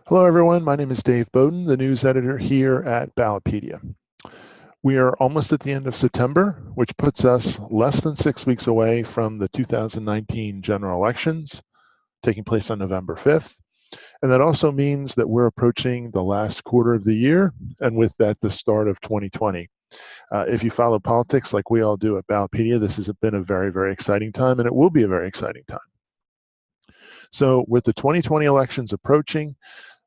Hello, everyone. My name is Dave Bowden, the news editor here at Ballotpedia. We are almost at the end of September, which puts us less than 6 weeks away from the 2019 general elections taking place on November 5th. And that also means that we're approaching the last quarter of the year, and with that, the start of 2020. If you follow politics like we all do at Ballotpedia, this has been a very, very exciting time, and it will be a very exciting time. So, with the 2020 elections approaching,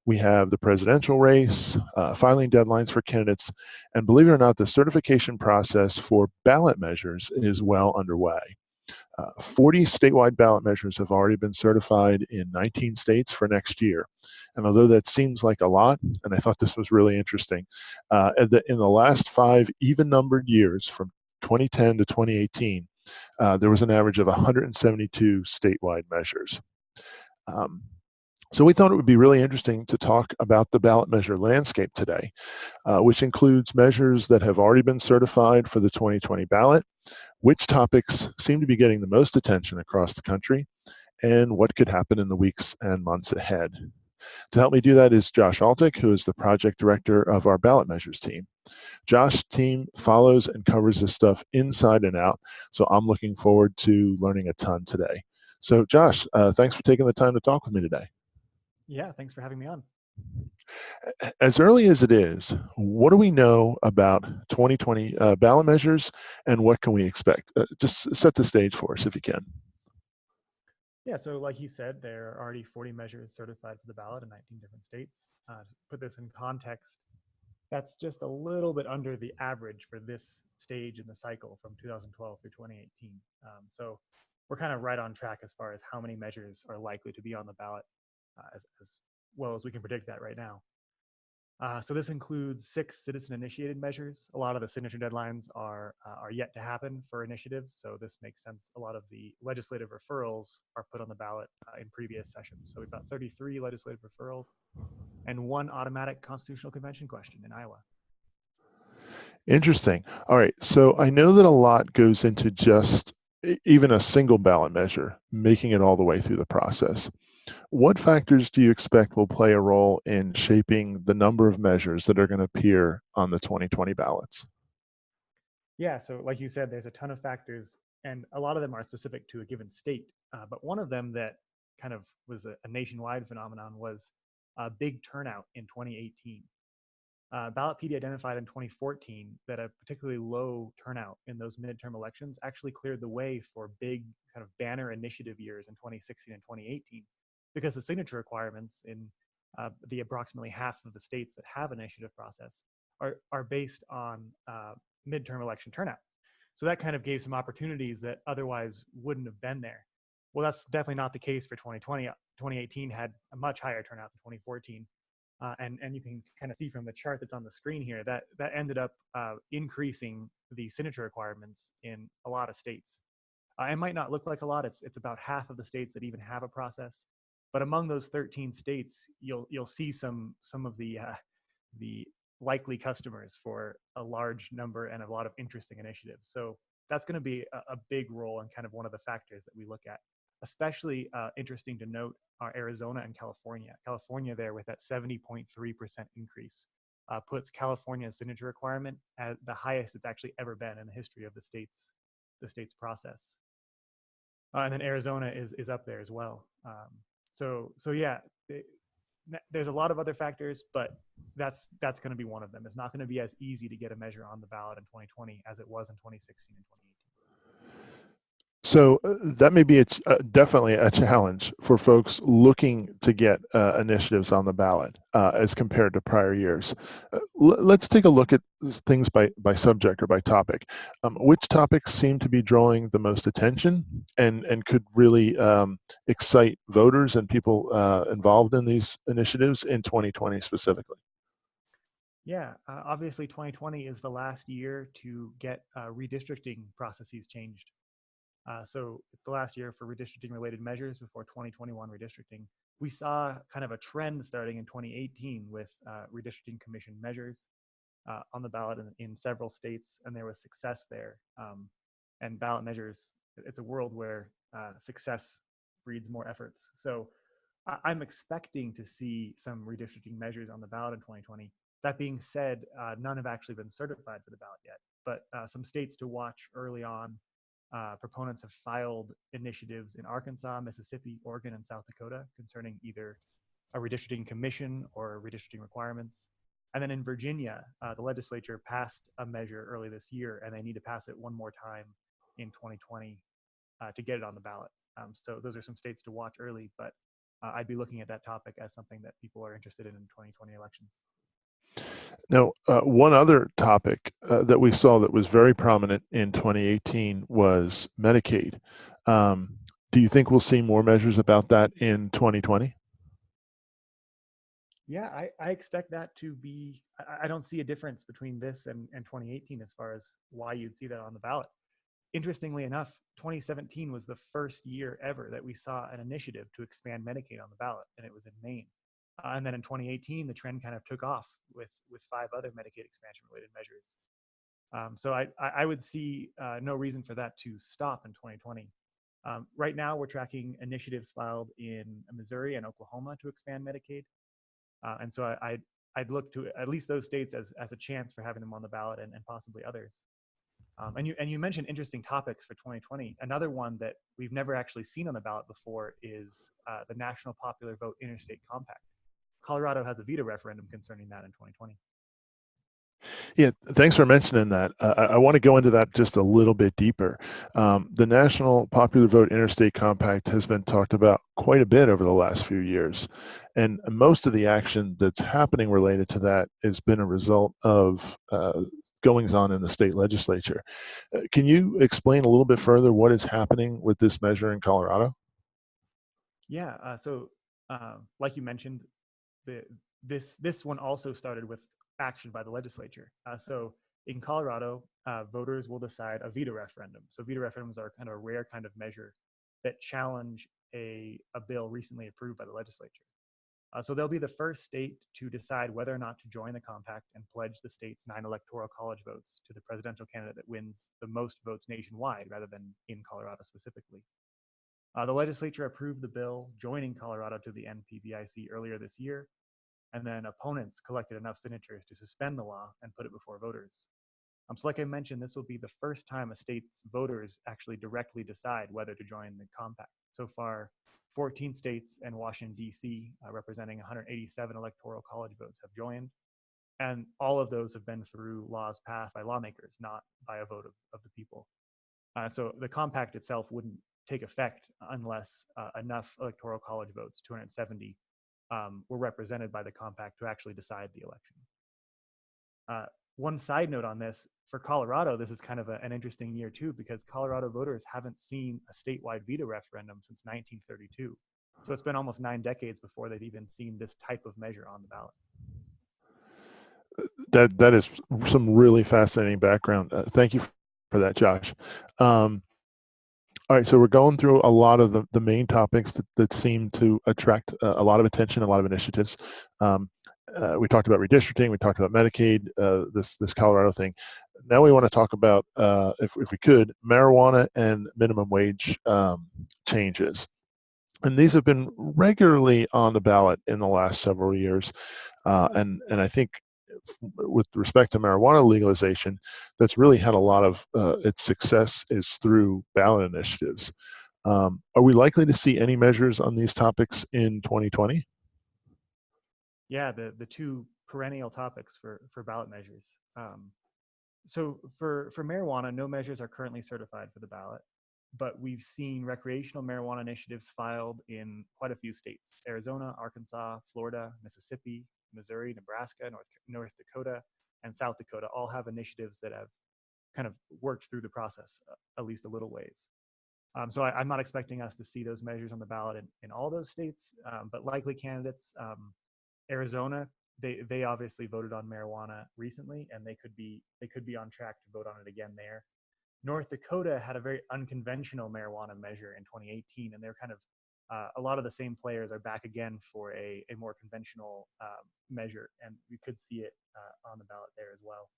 we have the presidential race, filing deadlines for candidates, and believe it or not, the certification process for ballot measures is well underway. 40 statewide ballot measures have already been certified in 19 states for next year. And although that seems like a lot, and I thought this was really interesting, in the last 5 even-numbered years, from 2010 to 2018, there was an average of 172 statewide measures. Um, so we thought it would be really interesting to talk about the ballot measure landscape today, which includes measures that have already been certified for the 2020 ballot, which topics seem to be getting the most attention across the country, and what could happen in the weeks and months ahead. To help me do that is Josh Altick, who is the project director of our ballot measures team. Josh's team follows and covers this stuff inside and out, so I'm looking forward to learning a ton today. So Josh, thanks for taking the time to talk with me today. Yeah, thanks for having me on. As early as it is, what do we know about 2020 ballot measures, and what can we expect? Just set the stage for us if you can. Yeah, so like you said, there are already 40 measures certified for the ballot in 19 different states. To put this in context, that's just a little bit under the average for this stage in the cycle from 2012 through 2018. So we're kind of right on track as far as how many measures are likely to be on the ballot, as well as we can predict that right now. So this includes 6 citizen-initiated measures. A lot of the signature deadlines are yet to happen for initiatives, so this makes sense. A lot of the legislative referrals are put on the ballot in previous sessions. So we've got 33 legislative referrals and 1 automatic constitutional convention question in Iowa. Interesting. All right. So I know that a lot goes into just even a single ballot measure, making it all the way through the process. What factors do you expect will play a role in shaping the number of measures that are going to appear on the 2020 ballots? Yeah, so like you said, there's a ton of factors, and a lot of them are specific to a given state. But one of them that kind of was a nationwide phenomenon was a big turnout in 2018. Ballotpedia identified in 2014 that a particularly low turnout in those midterm elections actually cleared the way for big kind of banner initiative years in 2016 and 2018, because the signature requirements in the approximately half of the states that have an initiative process are based on midterm election turnout. So that kind of gave some opportunities that otherwise wouldn't have been there. Well, that's definitely not the case for 2020. 2018 had a much higher turnout than 2014. And you can kind of see from the chart that's on the screen here that ended up increasing the signature requirements in a lot of states. It might not look like a lot. It's about half of the states that even have a process. But among those 13 states, you'll see some of the likely customers for a large number and a lot of interesting initiatives. So that's going to be a big role and kind of one of the factors that we look at. Especially interesting to note are Arizona and California. California there with that 70.3% increase puts California's signature requirement at the highest it's actually ever been in the history of the state's process. And then Arizona is up there as well. So yeah, there's a lot of other factors, but that's going to be one of them. It's not going to be as easy to get a measure on the ballot in 2020 as it was in 2016 and 2018. So that may be definitely a challenge for folks looking to get initiatives on the ballot as compared to prior years. Let's take a look at things by subject or by topic. Which topics seem to be drawing the most attention and could really excite voters and people involved in these initiatives in 2020 specifically? Yeah, obviously 2020 is the last year to get redistricting processes changed. So it's the last year for redistricting related measures before 2021 redistricting. We saw kind of a trend starting in 2018 with redistricting commission measures on the ballot in several states, and there was success there. And ballot measures, it's a world where success breeds more efforts. So I'm expecting to see some redistricting measures on the ballot in 2020. That being said, none have actually been certified for the ballot yet, but some states to watch early on. Proponents have filed initiatives in Arkansas, Mississippi, Oregon, and South Dakota concerning either a redistricting commission or redistricting requirements. And then in Virginia, the legislature passed a measure early this year, and they need to pass it one more time in 2020 to get it on the ballot. So those are some states to watch early, but I'd be looking at that topic as something that people are interested in 2020 elections. Now, one other topic that we saw that was very prominent in 2018 was Medicaid. Do you think we'll see more measures about that in 2020? Yeah, I expect that to be, I don't see a difference between this and 2018 as far as why you'd see that on the ballot. Interestingly enough, 2017 was the first year ever that we saw an initiative to expand Medicaid on the ballot, and it was in Maine. And then in 2018, the trend kind of took off with 5 other Medicaid expansion related measures. So I would see no reason for that to stop in 2020. Right now, we're tracking initiatives filed in Missouri and Oklahoma to expand Medicaid. And so I'd look to at least those states as a chance for having them on the ballot and possibly others. And you mentioned interesting topics for 2020. Another one that we've never actually seen on the ballot before is the National Popular Vote Interstate Compact. Colorado has a veto referendum concerning that in 2020. Yeah, thanks for mentioning that. I want to go into that just a little bit deeper. The National Popular Vote Interstate Compact has been talked about quite a bit over the last few years. And most of the action that's happening related to that has been a result of goings on in the state legislature. Can you explain a little bit further what is happening with this measure in Colorado? Yeah, so like you mentioned, this one also started with action by the legislature. So in Colorado, voters will decide a veto referendum. So veto referendums are kind of a rare kind of measure that challenge a bill recently approved by the legislature. So they'll be the first state to decide whether or not to join the compact and pledge the state's 9 electoral college votes to the presidential candidate that wins the most votes nationwide rather than in Colorado specifically. The legislature approved the bill joining Colorado to the NPVIC earlier this year, and then opponents collected enough signatures to suspend the law and put it before voters. So like I mentioned, this will be the first time a state's voters actually directly decide whether to join the compact. So far, 14 states and Washington, D.C., representing 187 electoral college votes have joined. And all of those have been through laws passed by lawmakers, not by a vote of the people. So the compact itself wouldn't take effect unless enough electoral college votes, 270, were represented by the compact to actually decide the election. One side note on this, for Colorado, this is kind of an interesting year too, because Colorado voters haven't seen a statewide veto referendum since 1932. So it's been almost 9 decades before they've even seen this type of measure on the ballot. That is some really fascinating background. Thank you for that, Josh. All right, so we're going through a lot of the main topics that seem to attract a lot of attention, a lot of initiatives. We talked about redistricting, we talked about Medicaid, this Colorado thing. Now we want to talk about, if we could, marijuana and minimum wage changes. And these have been regularly on the ballot in the last several years. And I think with respect to marijuana legalization, that's really had a lot of its success is through ballot initiatives. Are we likely to see any measures on these topics in 2020? Yeah, the 2 perennial topics for ballot measures. So for marijuana, no measures are currently certified for the ballot, but we've seen recreational marijuana initiatives filed in quite a few states: Arizona, Arkansas, Florida, Mississippi, Missouri, Nebraska, North Dakota, and South Dakota all have initiatives that have kind of worked through the process at least a little ways. So I'm not expecting us to see those measures on the ballot in all those states, but likely candidates. Arizona, they obviously voted on marijuana recently, and they could be on track to vote on it again there. North Dakota had a very unconventional marijuana measure in 2018, and they're kind of a lot of the same players are back again for a more conventional measure, and we could see it on the ballot there as well.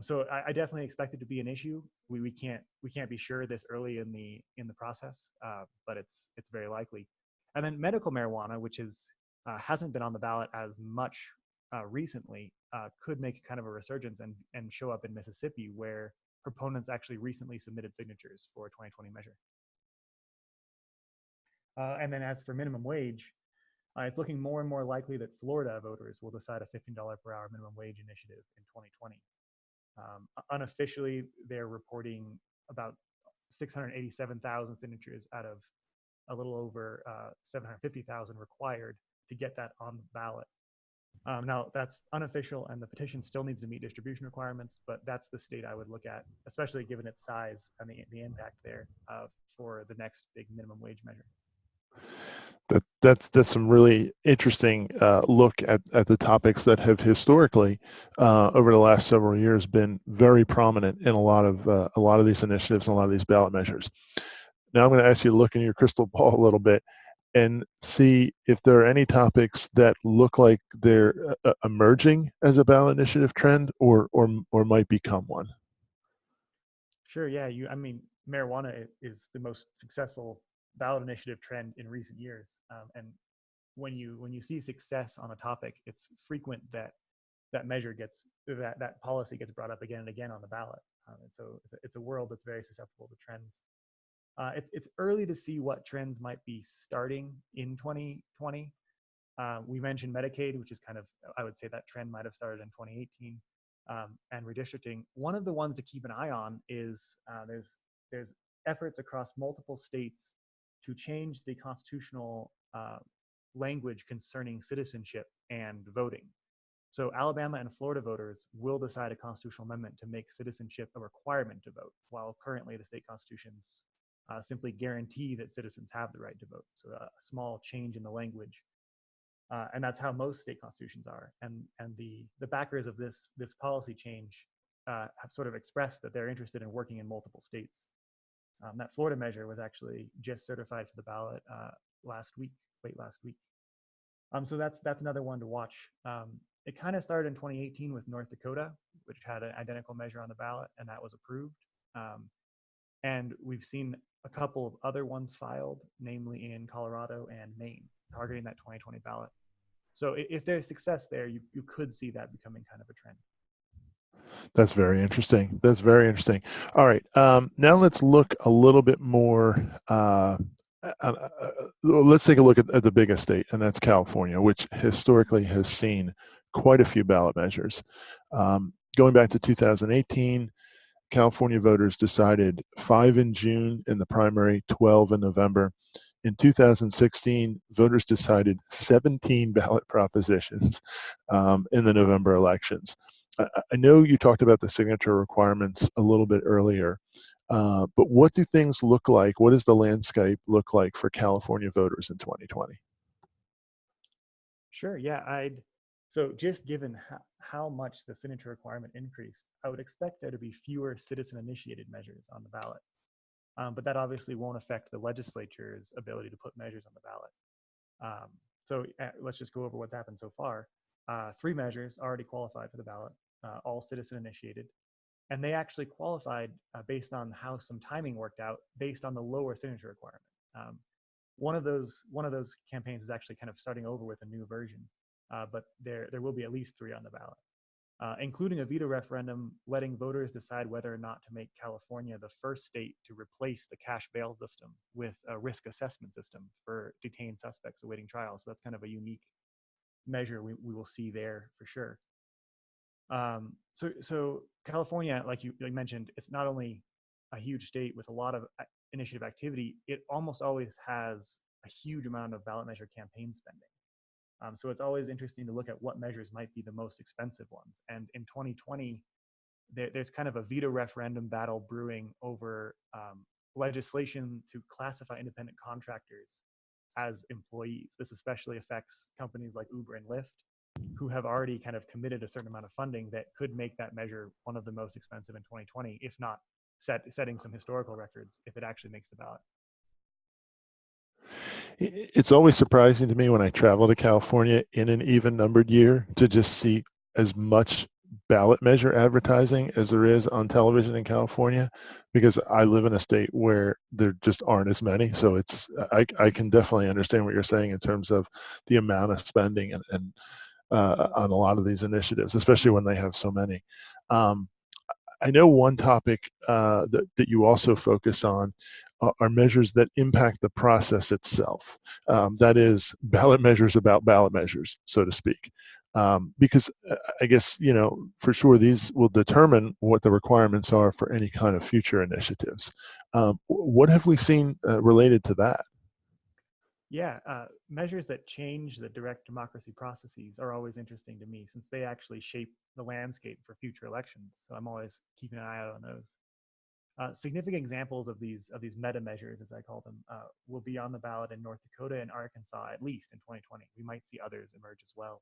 So I definitely expect it to be an issue. We can't be sure this early in the process, but it's very likely. And then medical marijuana, which hasn't been on the ballot as much recently, could make kind of a resurgence and show up in Mississippi, where proponents actually recently submitted signatures for a 2020 measure. And then as for minimum wage, it's looking more and more likely that Florida voters will decide a $15 per hour minimum wage initiative in 2020. Unofficially, they're reporting about 687,000 signatures out of a little over 750,000 required to get that on the ballot. Now, that's unofficial, and the petition still needs to meet distribution requirements, but that's the state I would look at, especially given its size and the impact there for the next big minimum wage measure. That's some really interesting look at the topics that have historically, over the last several years, been very prominent in a lot of these initiatives and a lot of these ballot measures. Now I'm going to ask you to look in your crystal ball a little bit and see if there are any topics that look like they're emerging as a ballot initiative trend or might become one. Sure. Yeah. I mean, marijuana is the most successful ballot initiative trend in recent years, and when you see success on a topic, it's frequent that that policy gets brought up again and again on the ballot, and so it's a world that's very susceptible to trends. It's early to see what trends might be starting in 2020. We mentioned Medicaid, which is kind of, I would say that trend might have started in 2018, and redistricting. One of the ones to keep an eye on is there's efforts across multiple states to change the constitutional language concerning citizenship and voting. So Alabama and Florida voters will decide a constitutional amendment to make citizenship a requirement to vote, while currently the state constitutions simply guarantee that citizens have the right to vote. So a small change in the language. And that's how most state constitutions are. And the backers of this policy change have sort of expressed that they're interested in working in multiple states. That Florida measure was actually just certified for the ballot late last week. So that's another one to watch. It kind of started in 2018 with North Dakota, which had an identical measure on the ballot, and that was approved. And we've seen a couple of other ones filed, namely in Colorado and Maine, targeting that 2020 ballot. So if there's success there, you could see that becoming kind of a trend. That's very interesting. That's very interesting. All right. Now let's look a little bit more. Let's take a look at the biggest state, and that's California, which historically has seen quite a few ballot measures. Going back to 2018, California voters decided 5 in June in the primary, 12 in November. In 2016, voters decided 17 ballot propositions in the November elections. I know you talked about the signature requirements a little bit earlier, but what do things look like? What does the landscape look like for California voters in 2020? Sure, yeah. So just given how much the signature requirement increased, I would expect there to be fewer citizen-initiated measures on the ballot. But that obviously won't affect the legislature's ability to put measures on the ballot. So let's just go over what's happened so far. 3 measures already qualified for the ballot, all citizen-initiated. And they actually qualified based on how some timing worked out, based on the lower signature requirement. One of those campaigns is actually kind of starting over with a new version, but there will be at least 3 on the ballot, including a veto referendum letting voters decide whether or not to make California the first state to replace the cash bail system with a risk assessment system for detained suspects awaiting trial. So that's kind of a unique measure we will see there for sure. So California, like you mentioned, it's not only a huge state with a lot of initiative activity, it almost always has a huge amount of ballot measure campaign spending. So it's always interesting to look at what measures might be the most expensive ones. And in 2020, there's kind of a veto referendum battle brewing over legislation to classify independent contractors as employees. This especially affects companies like Uber and Lyft, who have already kind of committed a certain amount of funding that could make that measure one of the most expensive in 2020, if not setting some historical records if it actually makes the ballot. It's always surprising to me when I travel to California in an even numbered year to just see as much ballot measure advertising as there is on television in California, because I live in a state where there just aren't as many. So I can definitely understand what you're saying in terms of the amount of spending and on a lot of these initiatives, especially when they have so many. Um, I know one topic that you also focus on are measures that impact the process itself. That is, ballot measures about ballot measures, so to speak. Because I guess, for sure, these will determine what the requirements are for any kind of future initiatives. What have we seen related to that? Yeah, measures that change the direct democracy processes are always interesting to me since they actually shape the landscape for future elections. So I'm always keeping an eye out on those. Significant examples of these meta measures, as I call them, will be on the ballot in North Dakota and Arkansas, at least in 2020. We might see others emerge as well.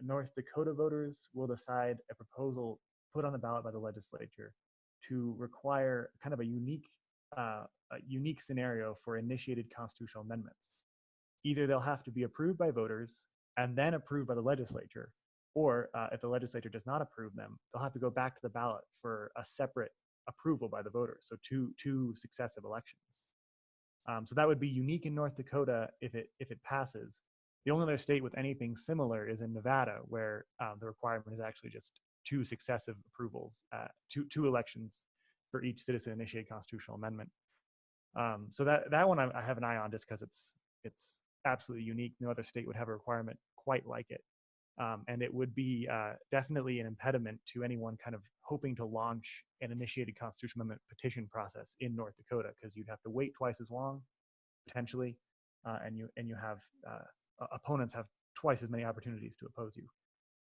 North Dakota voters will decide a proposal put on the ballot by the legislature to require kind of a unique scenario for initiated constitutional amendments. Either they'll have to be approved by voters and then approved by the legislature, or if the legislature does not approve them, they'll have to go back to the ballot for a separate approval by the voters. So two successive elections. So that would be unique in North Dakota if it passes. The only other state with anything similar is in Nevada, where the requirement is actually just two successive approvals, two elections for each citizen-initiated constitutional amendment. So that one I have an eye on just because it's absolutely unique. No other state would have a requirement quite like it. And it would be definitely an impediment to anyone kind of hoping to launch an initiated constitutional amendment petition process in North Dakota, because you'd have to wait twice as long, potentially, and you have opponents have twice as many opportunities to oppose you.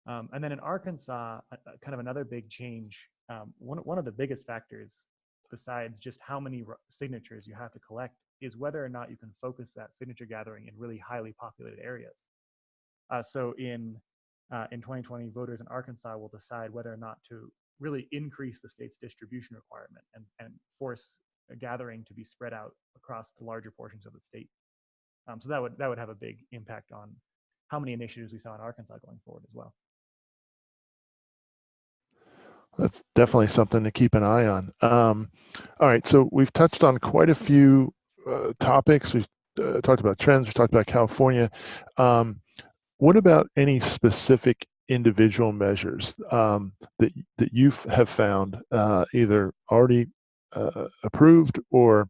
And then in Arkansas, kind of another big change. One of the biggest factors, besides just how many signatures you have to collect, is whether or not you can focus that signature gathering in really highly populated areas. So in 2020, voters in Arkansas will decide whether or not to really increase the state's distribution requirement and force a gathering to be spread out across the larger portions of the state. So that would have a big impact on how many initiatives we saw in Arkansas going forward as well. That's definitely something to keep an eye on. All right, so we've touched on quite a few topics. We've talked about trends. We've talked about California. What about any specific individual measures that you have found either already approved or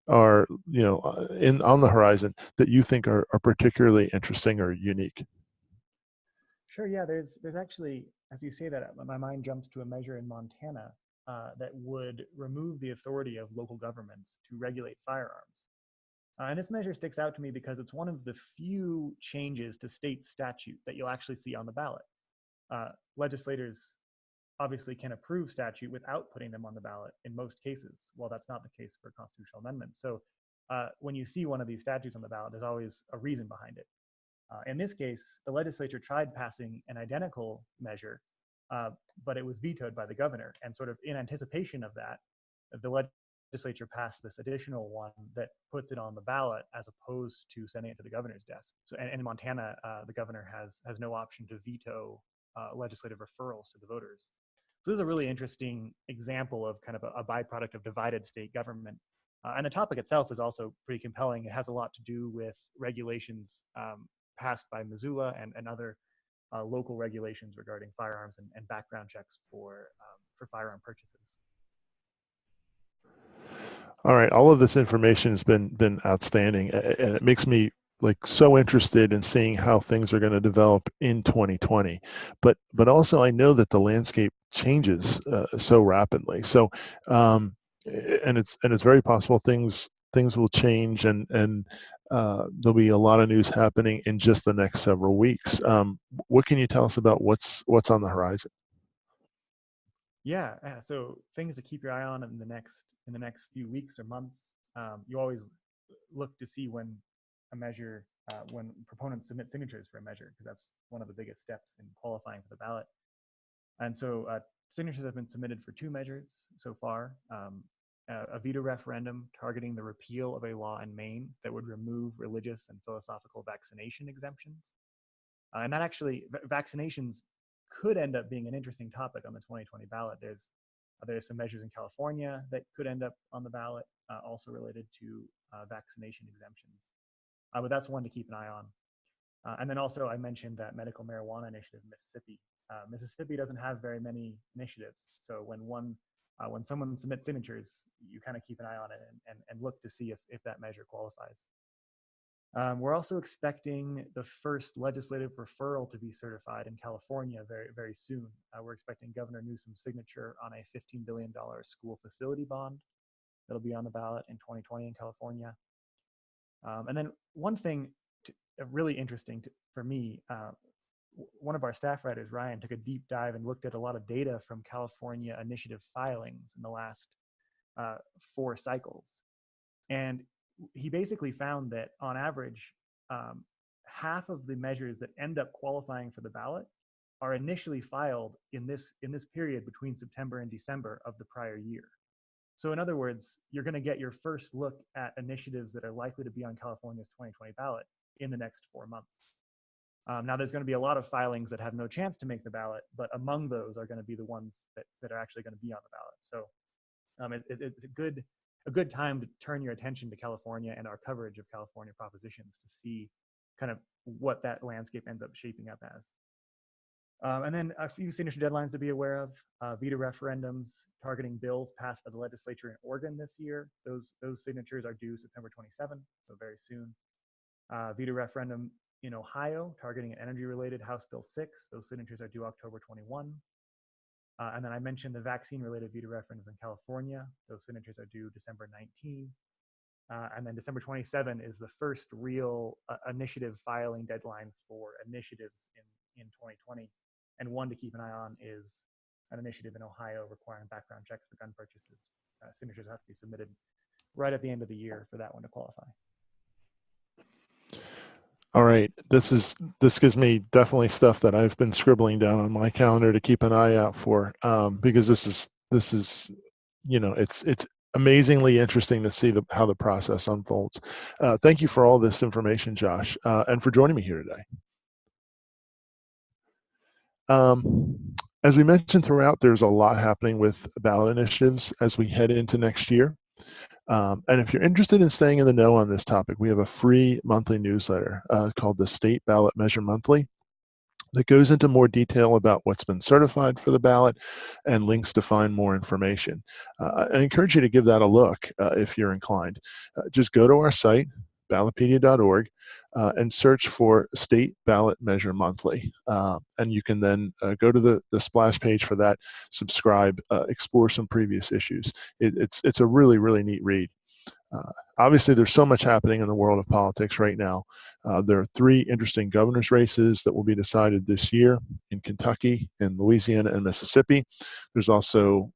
are on the horizon that you think are particularly interesting or unique? Sure. Yeah. There's actually, as you say that, my mind jumps to a measure in Montana that would remove the authority of local governments to regulate firearms. And this measure sticks out to me because it's one of the few changes to state statute that you'll actually see on the ballot. Legislators obviously can approve statute without putting them on the ballot in most cases. Well, that's not the case for constitutional amendments. So when you see one of these statutes on the ballot, there's always a reason behind it. In this case, the legislature tried passing an identical measure, but it was vetoed by the governor. And sort of in anticipation of that, the legislature passed this additional one that puts it on the ballot as opposed to sending it to the governor's desk. So, and in Montana, the governor has no option to veto legislative referrals to the voters. So this is a really interesting example of kind of a byproduct of divided state government. And the topic itself is also pretty compelling. It has a lot to do with regulations passed by Missoula and other local regulations regarding firearms and background checks for firearm purchases. All right, all of this information has been outstanding, and it makes me so interested in seeing how things are going to develop in 2020. But also I know that the landscape changes so rapidly. So and it's very possible things will change and there'll be a lot of news happening in just the next several weeks. What can you tell us about what's on the horizon? Yeah, so things to keep your eye on in the next few weeks or months. You always look to see when a measure, when proponents submit signatures for a measure, because that's one of the biggest steps in qualifying for the ballot. And so signatures have been submitted for two measures so far. A veto referendum targeting the repeal of a law in Maine that would remove religious and philosophical vaccination exemptions. And that actually, vaccinations could end up being an interesting topic on the 2020 ballot. There's some measures in California that could end up on the ballot, also related to vaccination exemptions. But that's one to keep an eye on. And then also I mentioned that medical marijuana initiative in Mississippi. Mississippi doesn't have very many initiatives. So when someone submits signatures, you kind of keep an eye on it and look to see if that measure qualifies. We're also expecting the first legislative referral to be certified in California very, very soon. We're expecting Governor Newsom's signature on a $15 billion school facility bond that'll be on the ballot in 2020 in California. And then one thing really interesting for me, one of our staff writers, Ryan, took a deep dive and looked at a lot of data from California initiative filings in the last 4 cycles. And he basically found that on average, half of the measures that end up qualifying for the ballot are initially filed in this period between September and December of the prior year. So in other words, you're going to get your first look at initiatives that are likely to be on California's 2020 ballot in the next 4 months. Now there's going to be a lot of filings that have no chance to make the ballot, but among those are going to be the ones that are actually going to be on the ballot. So it's a good time to turn your attention to California and our coverage of California propositions to see kind of what that landscape ends up shaping up as. And then a few signature deadlines to be aware of. Veto referendums targeting bills passed by the legislature in Oregon this year. Those signatures are due September 27th, so very soon. Veto referendum in Ohio targeting an energy-related House Bill 6. Those signatures are due October 21. And then I mentioned the vaccine-related veto referendums in California. Those signatures are due December 19. And then December 27 is the first real initiative filing deadline for initiatives in 2020. And one to keep an eye on is an initiative in Ohio requiring background checks for gun purchases. Signatures have to be submitted right at the end of the year for that one to qualify. All right, this gives me definitely stuff that I've been scribbling down on my calendar to keep an eye out for, because this is it's amazingly interesting to see how the process unfolds. Thank you for all this information, Josh, and for joining me here today. As we mentioned throughout, there's a lot happening with ballot initiatives as we head into next year. And if you're interested in staying in the know on this topic, we have a free monthly newsletter called the State Ballot Measure Monthly that goes into more detail about what's been certified for the ballot and links to find more information. I encourage you to give that a look if you're inclined. Just go to our site, ballotpedia.org, and search for State Ballot Measure Monthly. And you can then go to the splash page for that, subscribe, explore some previous issues. It's a really, really neat read. Obviously, there's so much happening in the world of politics right now. There are 3 interesting governor's races that will be decided this year in Kentucky, in Louisiana, and Mississippi. There's also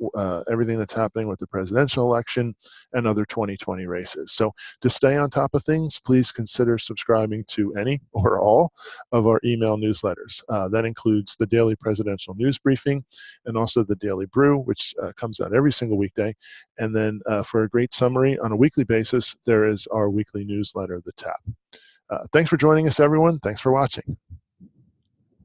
everything that's happening with the presidential election and other 2020 races. So to stay on top of things, please consider subscribing to any or all of our email newsletters. That includes the daily presidential news briefing and also the Daily Brew, which comes out every single weekday. And then for a great summary on a weekly basis, there is our weekly newsletter, The Tap. Thanks for joining us, everyone. Thanks for watching.